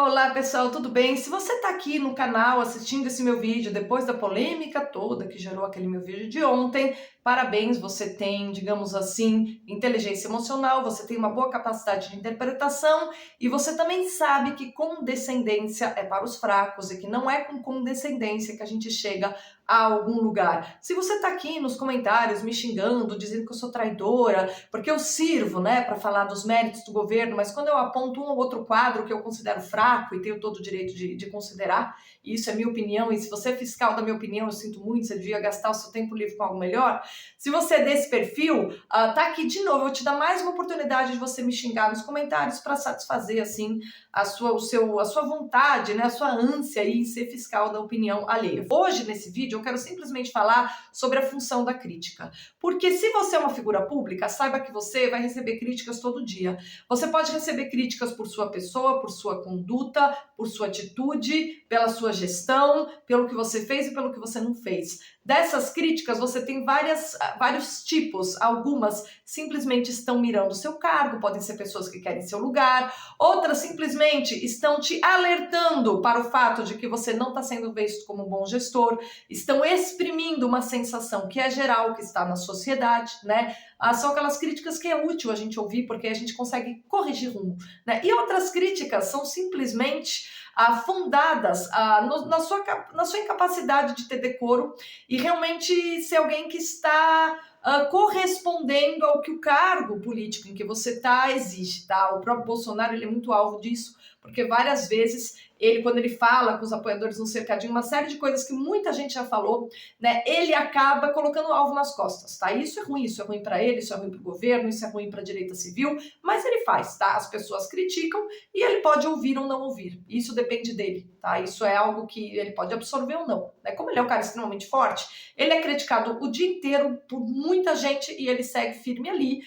Olá pessoal, tudo bem? Se você está aqui no canal assistindo esse meu vídeo depois da polêmica toda que gerou aquele meu vídeo de ontem, parabéns, você tem, digamos assim, inteligência emocional, você tem uma boa capacidade de interpretação e você também sabe que condescendência é para os fracos e que não é com condescendência que a gente chega a algum lugar. Se você está aqui nos comentários me xingando, dizendo que eu sou traidora, porque eu sirvo, né, para falar dos méritos do governo, mas quando eu aponto um ou outro quadro que eu considero fraco e tenho todo o direito de considerar, e isso é minha opinião, e se você é fiscal da minha opinião, eu sinto muito, você devia gastar o seu tempo livre com algo melhor. Se você é desse perfil, tá aqui de novo, eu vou te dar mais uma oportunidade de você me xingar nos comentários para satisfazer, assim, a sua vontade, né, a sua ânsia em ser fiscal da opinião alheia. Hoje, nesse vídeo, eu quero simplesmente falar sobre a função da crítica. Porque se você é uma figura pública, saiba que você vai receber críticas todo dia. Você pode receber críticas por sua pessoa, por sua conduta, por sua atitude, pela sua gestão, pelo que você fez e pelo que você não fez. Dessas críticas, você tem vários tipos. Algumas simplesmente estão mirando o seu cargo, podem ser pessoas que querem seu lugar. Outras simplesmente estão te alertando para o fato de que você não está sendo visto como um bom gestor, estão exprimindo uma sensação que é geral, que está na sociedade, né? São aquelas críticas que é útil a gente ouvir porque a gente consegue corrigir rumo, né? E outras críticas são simplesmente fundadas na sua incapacidade de ter decoro e realmente ser alguém que está correspondendo ao que o cargo político em que você está exige, tá? O próprio Bolsonaro, ele é muito alvo disso, porque várias vezes quando ele fala com os apoiadores no cercadinho, uma série de coisas que muita gente já falou, né? Ele acaba colocando alvo nas costas, tá? Isso é ruim para ele, isso é ruim para o governo, isso é ruim para a direita civil, mas ele faz, tá? As pessoas criticam e ele pode ouvir ou não ouvir. Isso depende dele, tá? Isso é algo que ele pode absorver ou não, né? Como ele é um cara extremamente forte, ele é criticado o dia inteiro por muita gente e ele segue firme ali,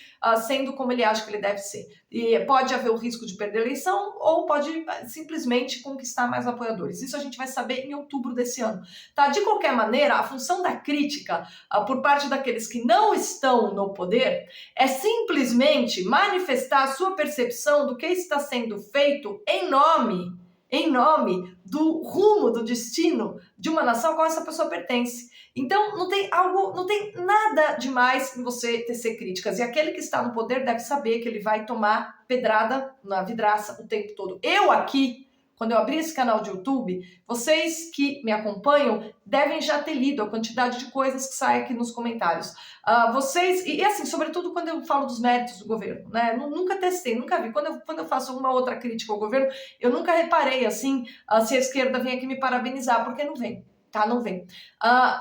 sendo como ele acha que ele deve ser. E pode haver o risco de perder a eleição ou pode simplesmente conquistar mais apoiadores. Isso a gente vai saber em outubro desse ano. Tá? De qualquer maneira, a função da crítica por parte daqueles que não estão no poder é simplesmente manifestar a sua percepção do que está sendo feito em nome do rumo, do destino de uma nação a qual essa pessoa pertence. Então, não tem nada demais em você tecer críticas. E aquele que está no poder deve saber que ele vai tomar pedrada na vidraça o tempo todo. Eu aqui, quando eu abri esse canal de YouTube, vocês que me acompanham devem já ter lido a quantidade de coisas que saem aqui nos comentários. E assim, sobretudo quando eu falo dos méritos do governo, né? Nunca testei, nunca vi. Quando eu faço uma outra crítica ao governo, eu nunca reparei, assim, se a esquerda vem aqui me parabenizar, porque não vem. Tá, não vem.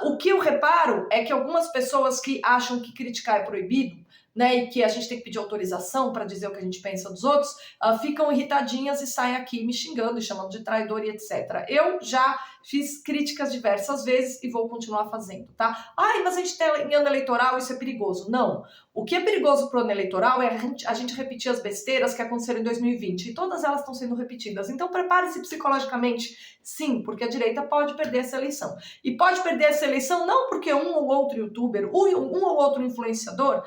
O que eu reparo é que algumas pessoas que acham que criticar é proibido, né, e que a gente tem que pedir autorização para dizer o que a gente pensa dos outros, ficam irritadinhas e saem aqui me xingando e chamando de traidor e etc. Eu já fiz críticas diversas vezes e vou continuar fazendo, tá? Ai, mas a gente tá em ano eleitoral, isso é perigoso. Não. O que é perigoso pro ano eleitoral é a gente repetir as besteiras que aconteceram em 2020 e todas elas estão sendo repetidas. Então prepare-se psicologicamente, sim, porque a direita pode perder essa eleição. E pode perder essa eleição não porque um ou outro youtuber, um ou outro influenciador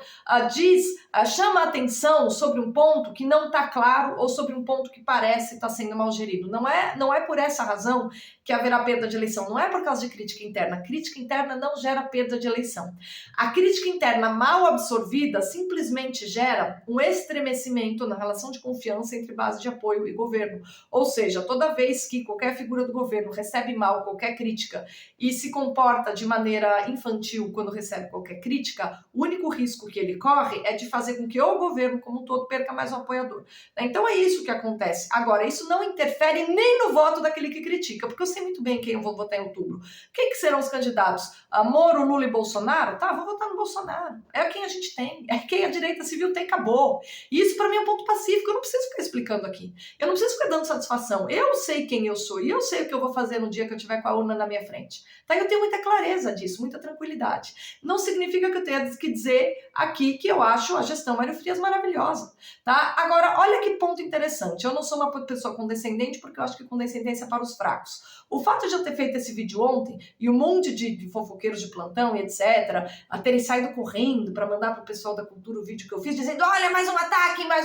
chama a atenção sobre um ponto que não está claro ou sobre um ponto que parece estar sendo mal gerido. Não é por essa razão que haverá perda de eleição. Não é por causa de crítica interna. Crítica interna não gera perda de eleição. A crítica interna mal absorvida simplesmente gera um estremecimento na relação de confiança entre base de apoio e governo. Ou seja, toda vez que qualquer figura do governo recebe mal qualquer crítica e se comporta de maneira infantil quando recebe qualquer crítica, o único risco que ele corre é de fazer com que o governo como um todo perca mais um apoiador. Então é isso que acontece. Agora, isso não interfere nem no voto daquele que critica, porque eu sei muito bem quem eu vou votar em outubro. Quem que serão os candidatos? Moro, Lula e Bolsonaro? Tá, vou votar no Bolsonaro. É quem a gente tem, é quem a direita civil tem, acabou. E isso para mim é um ponto pacífico, eu não preciso ficar explicando aqui. Eu não preciso ficar dando satisfação. Eu sei quem eu sou e eu sei o que eu vou fazer no dia que eu tiver com a urna na minha frente. Tá? Eu tenho muita clareza disso, muita tranquilidade. Não significa que eu tenha que dizer aqui que eu acho a gestão Mário Frias maravilhosa, tá? Agora, olha que ponto interessante. Eu não sou uma pessoa condescendente porque eu acho que condescendência é para os fracos. O fato de eu ter feito esse vídeo ontem e um monte de fofoqueiros de plantão e etc., a terem saído correndo para mandar pro pessoal da cultura o vídeo que eu fiz, dizendo, olha, mais um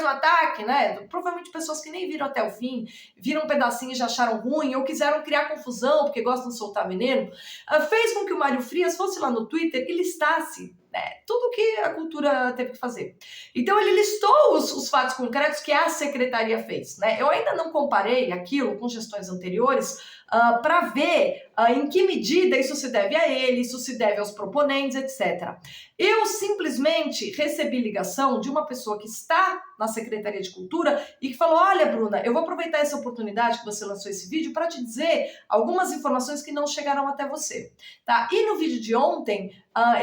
ataque, né? Provavelmente pessoas que nem viram até o fim, viram um pedacinho e já acharam ruim, ou quiseram criar confusão, porque gostam de soltar veneno, fez com que o Mário Frias fosse lá no Twitter e listasse, né, tudo que a cultura teve que fazer. Então ele listou os fatos concretos que a secretaria fez, né? Eu ainda não comparei aquilo com gestões anteriores para ver em que medida isso se deve a ele, isso se deve aos proponentes, etc. Eu simplesmente recebi ligação de uma pessoa que está na Secretaria de Cultura e que falou, olha, Bruna, eu vou aproveitar essa oportunidade que você lançou esse vídeo para te dizer algumas informações que não chegaram até você, tá? E no vídeo de ontem,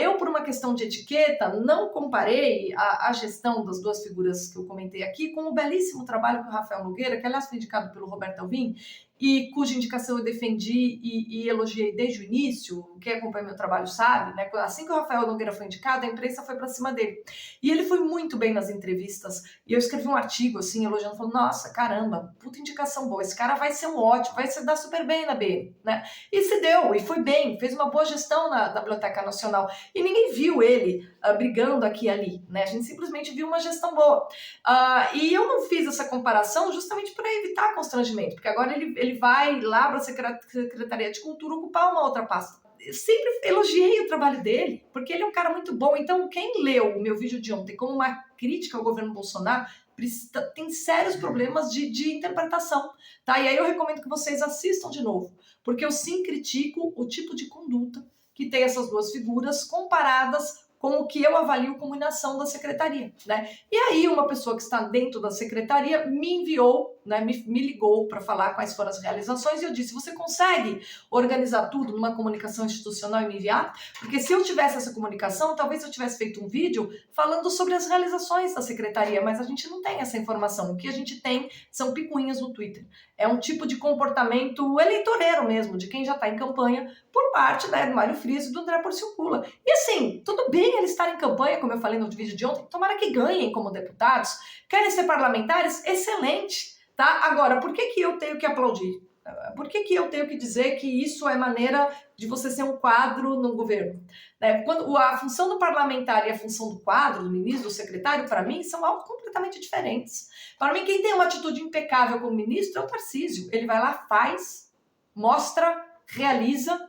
eu, por uma questão de etiqueta, não comparei a gestão das duas figuras que eu comentei aqui com o belíssimo trabalho que o Rafael Nogueira, que aliás foi indicado pelo Roberto Alvim, e cuja indicação eu defendi e elogiei desde o início, quem acompanha meu trabalho sabe, né? Assim que o Rafael Nogueira foi indicado, a imprensa foi para cima dele. E ele foi muito bem nas entrevistas, e eu escrevi um artigo, assim, elogiando, falando, nossa, caramba, puta indicação boa, esse cara vai ser um ótimo, vai se dar super bem na BN, né? E se deu, e foi bem, fez uma boa gestão na Biblioteca Nacional, e ninguém viu ele brigando aqui e ali, né? A gente simplesmente viu uma gestão boa. E eu não fiz essa comparação justamente para evitar constrangimento, porque agora ele vai lá para a Secretaria de Cultura ocupar uma outra pasta. Eu sempre elogiei o trabalho dele, porque ele é um cara muito bom. Então, quem leu o meu vídeo de ontem como uma crítica ao governo Bolsonaro tem sérios problemas de interpretação, tá? E aí eu recomendo que vocês assistam de novo, porque eu sim critico o tipo de conduta que tem essas duas figuras comparadas com o que eu avalio como inação da secretaria, né? E aí uma pessoa que está dentro da secretaria me enviou, né, me ligou para falar quais foram as realizações e eu disse, você consegue organizar tudo numa comunicação institucional e me enviar? Porque se eu tivesse essa comunicação, talvez eu tivesse feito um vídeo falando sobre as realizações da secretaria, mas a gente não tem essa informação. O que a gente tem são picuinhas no Twitter. É um tipo de comportamento eleitoreiro mesmo, de quem já está em campanha, por parte, né, do Mário Frias e do André Porciúncula. E assim, tudo bem eles estarem em campanha, como eu falei no vídeo de ontem, tomara que ganhem como deputados, querem ser parlamentares, excelente, tá? Agora, por que eu tenho que aplaudir? Por que eu tenho que dizer que isso é maneira de você ser um quadro no governo? Quando a função do parlamentar e a função do quadro, do ministro, do secretário, para mim, são algo completamente diferentes. Para mim, quem tem uma atitude impecável como ministro é o Tarcísio. Ele vai lá, faz, mostra, realiza,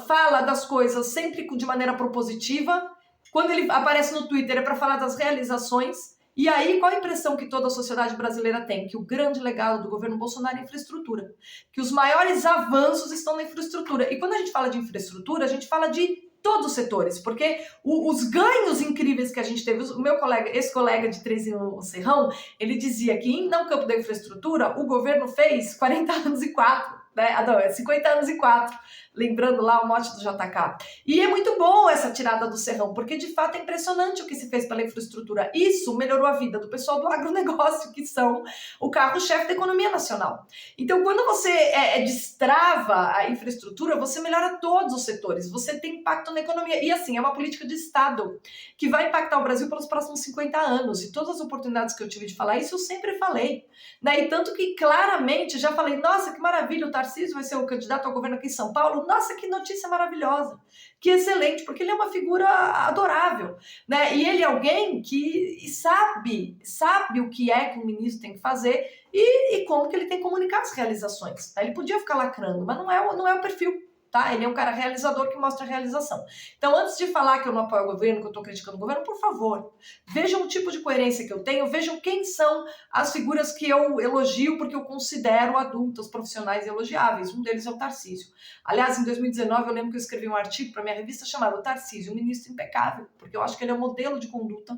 fala das coisas sempre de maneira propositiva. Quando ele aparece no Twitter é para falar das realizações. E aí, qual a impressão que toda a sociedade brasileira tem? Que o grande legado do governo Bolsonaro é a infraestrutura. Que os maiores avanços estão na infraestrutura. E quando a gente fala de infraestrutura, a gente fala de todos os setores, porque os ganhos incríveis que a gente teve, o meu colega, esse colega de Trezinho Serrão, ele dizia que no campo da infraestrutura, o governo fez 40 anos e 4, né? Não, 50 anos e 4, lembrando lá o mote do JK. E é muito bom essa tirada do Serrão, porque de fato é impressionante o que se fez pela infraestrutura. Isso melhorou a vida do pessoal do agronegócio, que são o carro-chefe da economia nacional. Então, quando você destrava a infraestrutura, você melhora todos os setores, você tem impacto na economia. E assim, é uma política de Estado que vai impactar o Brasil pelos próximos 50 anos. E todas as oportunidades que eu tive de falar isso, eu sempre falei. Né? E tanto que claramente já falei, nossa, que maravilha, o Tarcísio vai ser o candidato ao governo aqui em São Paulo. Nossa, que notícia maravilhosa, que excelente, porque ele é uma figura adorável, né? E ele é alguém que sabe o que é que um ministro tem que fazer e como que ele tem que comunicar as realizações. Tá? Ele podia ficar lacrando, mas não é o perfil. Tá? Ele é um cara realizador que mostra a realização. Então, antes de falar que eu não apoio o governo, que eu estou criticando o governo, por favor, vejam o tipo de coerência que eu tenho, vejam quem são as figuras que eu elogio porque eu considero adultas, profissionais e elogiáveis. Um deles é o Tarcísio. Aliás, em 2019, eu lembro que eu escrevi um artigo para minha revista chamado Tarcísio, um ministro impecável, porque eu acho que ele é um modelo de conduta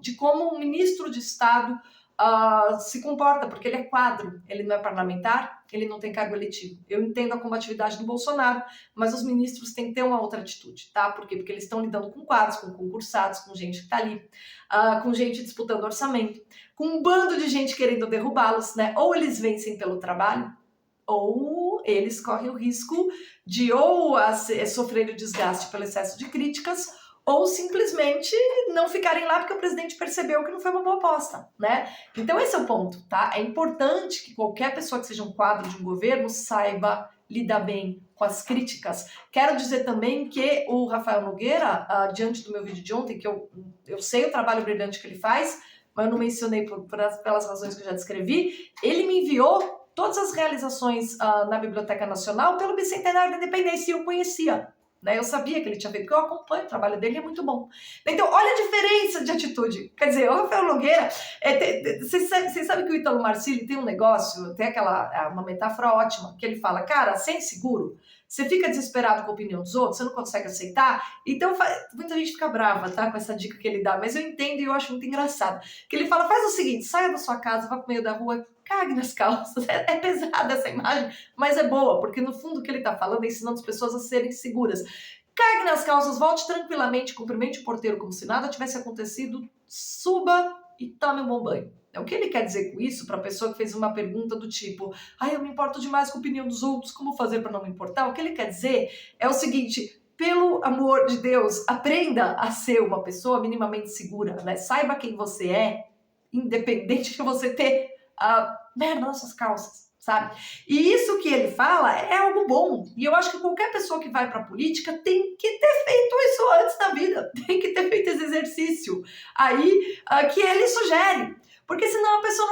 de como um ministro de Estado se comporta, porque ele é quadro, ele não é parlamentar, ele não tem cargo eletivo. Eu entendo a combatividade do Bolsonaro, mas os ministros têm que ter uma outra atitude, tá? Por quê? Porque eles estão lidando com quadros, com concursados, com gente que está ali, com gente disputando orçamento, com um bando de gente querendo derrubá-los, né? Ou eles vencem pelo trabalho, ou eles correm o risco de sofrer o desgaste pelo excesso de críticas, ou simplesmente não ficarem lá porque o presidente percebeu que não foi uma boa aposta, né? Então esse é o ponto, tá? É importante que qualquer pessoa que seja um quadro de um governo saiba lidar bem com as críticas. Quero dizer também que o Rafael Nogueira, diante do meu vídeo de ontem, que eu sei o trabalho brilhante que ele faz, mas eu não mencionei pelas razões que eu já descrevi, ele me enviou todas as realizações na Biblioteca Nacional pelo Bicentenário da Independência, e eu conhecia. Né? Eu sabia que ele tinha feito, porque eu acompanho o trabalho dele, é muito bom. Então, olha a diferença de atitude. Quer dizer, o Rafael Nogueira, vocês sabem que o Ítalo Marcilli tem um negócio, tem uma metáfora ótima, que ele fala, cara, sem seguro, você fica desesperado com a opinião dos outros, você não consegue aceitar, então muita gente fica brava, tá, com essa dica que ele dá, mas eu entendo e eu acho muito engraçado. Que ele fala, faz o seguinte, saia da sua casa, vá pro meio da rua, cague nas calças. É pesada essa imagem, mas é boa, porque no fundo o que ele tá falando é ensinando as pessoas a serem seguras. Cague nas calças, volte tranquilamente, cumprimente o porteiro como se nada tivesse acontecido, suba e tome um bom banho. O que ele quer dizer com isso para a pessoa que fez uma pergunta do tipo, eu me importo demais com a opinião dos outros, como fazer para não me importar? O que ele quer dizer é o seguinte, pelo amor de Deus, aprenda a ser uma pessoa minimamente segura, né? Saiba quem você é, independente de você ter merda nas suas calças, sabe? E isso que ele fala é algo bom. E eu acho que qualquer pessoa que vai para a política tem que ter feito isso antes da vida, tem que ter feito esse exercício aí que ele sugere. Porque senão a pessoa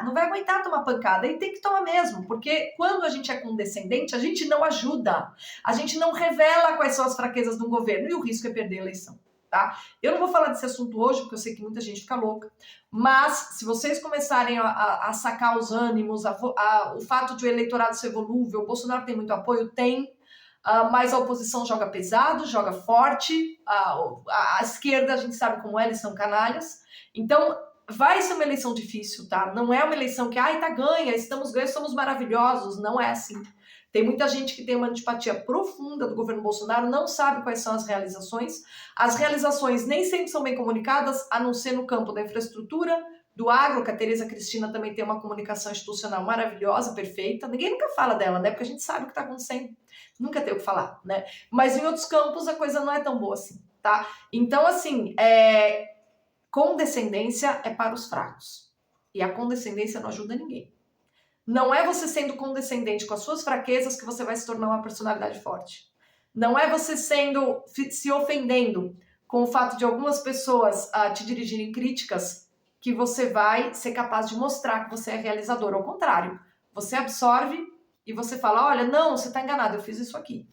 não vai aguentar tomar pancada, e tem que tomar mesmo, porque quando a gente é condescendente, a gente não ajuda, a gente não revela quais são as fraquezas do governo, e o risco é perder a eleição, tá? Eu não vou falar desse assunto hoje, porque eu sei que muita gente fica louca, mas se vocês começarem a sacar os ânimos, o fato de o eleitorado ser volúvel, o Bolsonaro tem muito apoio, tem, mas a oposição joga pesado, joga forte, a esquerda a gente sabe como é, eles são canalhas, então vai ser uma eleição difícil, tá? Não é uma eleição que, tá ganha, estamos ganhos, somos maravilhosos. Não é assim. Tem muita gente que tem uma antipatia profunda do governo Bolsonaro, não sabe quais são as realizações. As realizações nem sempre são bem comunicadas, a não ser no campo da infraestrutura, do agro, que a Tereza Cristina também tem uma comunicação institucional maravilhosa, perfeita. Ninguém nunca fala dela, né? Porque a gente sabe o que está acontecendo. Nunca tem o que falar, né? Mas em outros campos a coisa não é tão boa assim, tá? Então, assim, condescendência é para os fracos. E a condescendência não ajuda ninguém. Não é você sendo condescendente com as suas fraquezas que você vai se tornar uma personalidade forte. Não é você se ofendendo com o fato de algumas pessoas te dirigirem críticas que você vai ser capaz de mostrar que você é realizador. Ao contrário, você absorve e você fala, olha, não, você está enganado, eu fiz isso aqui.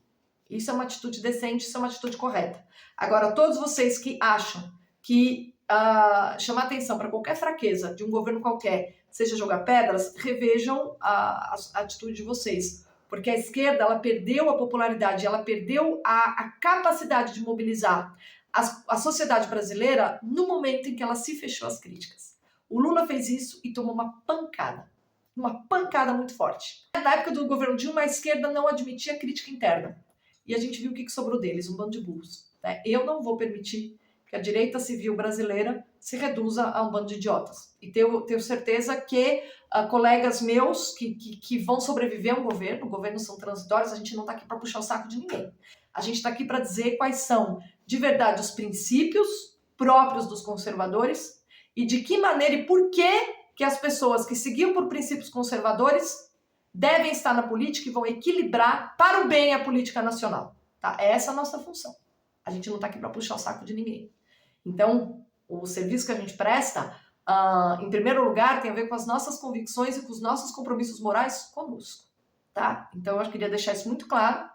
Isso é uma atitude decente, isso é uma atitude correta. Agora, todos vocês que acham que chamar atenção para qualquer fraqueza de um governo qualquer, seja jogar pedras, revejam a atitude de vocês. Porque a esquerda, ela perdeu a popularidade, ela perdeu a capacidade de mobilizar a sociedade brasileira no momento em que ela se fechou às críticas. O Lula fez isso e tomou uma pancada muito forte. Na época do governo Dilma, a esquerda não admitia crítica interna. E a gente viu o que sobrou deles, um bando de burros. Né? Eu não vou permitir que a direita civil brasileira se reduza a um bando de idiotas. E tenho certeza que colegas meus que vão sobreviver a um governo, governos são transitórios, a gente não está aqui para puxar o saco de ninguém. A gente está aqui para dizer quais são, de verdade, os princípios próprios dos conservadores e de que maneira e por que as pessoas que seguiam por princípios conservadores devem estar na política e vão equilibrar para o bem a política nacional. Tá? Essa é a nossa função. A gente não está aqui para puxar o saco de ninguém. Então, o serviço que a gente presta, em primeiro lugar, tem a ver com as nossas convicções e com os nossos compromissos morais conosco. Tá? Então, eu queria deixar isso muito claro.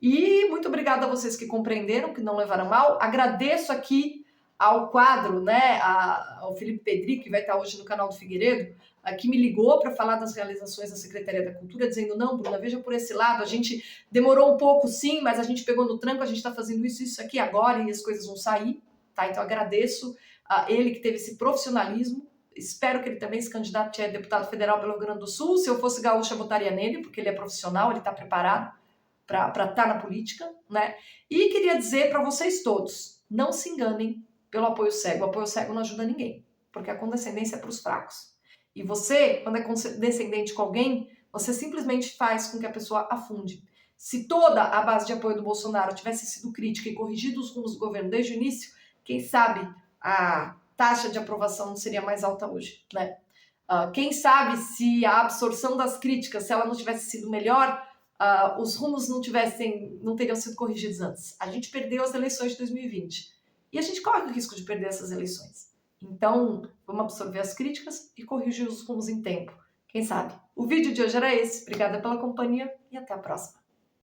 E muito obrigada a vocês que compreenderam, que não levaram mal. Agradeço aqui ao quadro, né, ao Felipe Pedri, que vai estar hoje no canal do Figueiredo, que me ligou para falar das realizações da Secretaria da Cultura, dizendo, não, Bruna, veja por esse lado, a gente demorou um pouco sim, mas a gente pegou no tranco, a gente está fazendo isso aqui agora e as coisas vão sair, tá? Então agradeço a ele que teve esse profissionalismo, espero que ele também se candidate a deputado federal pelo Rio Grande do Sul, se eu fosse gaúcha eu votaria nele, porque ele é profissional, ele está preparado para estar na política, né? E queria dizer para vocês todos, não se enganem pelo apoio cego, o apoio cego não ajuda ninguém, porque a condescendência é para os fracos. E você, quando é condescendente com alguém, você simplesmente faz com que a pessoa afunde. Se toda a base de apoio do Bolsonaro tivesse sido crítica e corrigido os rumos do governo desde o início, quem sabe a taxa de aprovação não seria mais alta hoje, né? Quem sabe se a absorção das críticas, se ela não tivesse sido melhor, os rumos não teriam sido corrigidos antes. A gente perdeu as eleições de 2020 e a gente corre o risco de perder essas eleições. Então, vamos absorver as críticas e corrigir os rumos em tempo. Quem sabe? O vídeo de hoje era esse. Obrigada pela companhia e até a próxima.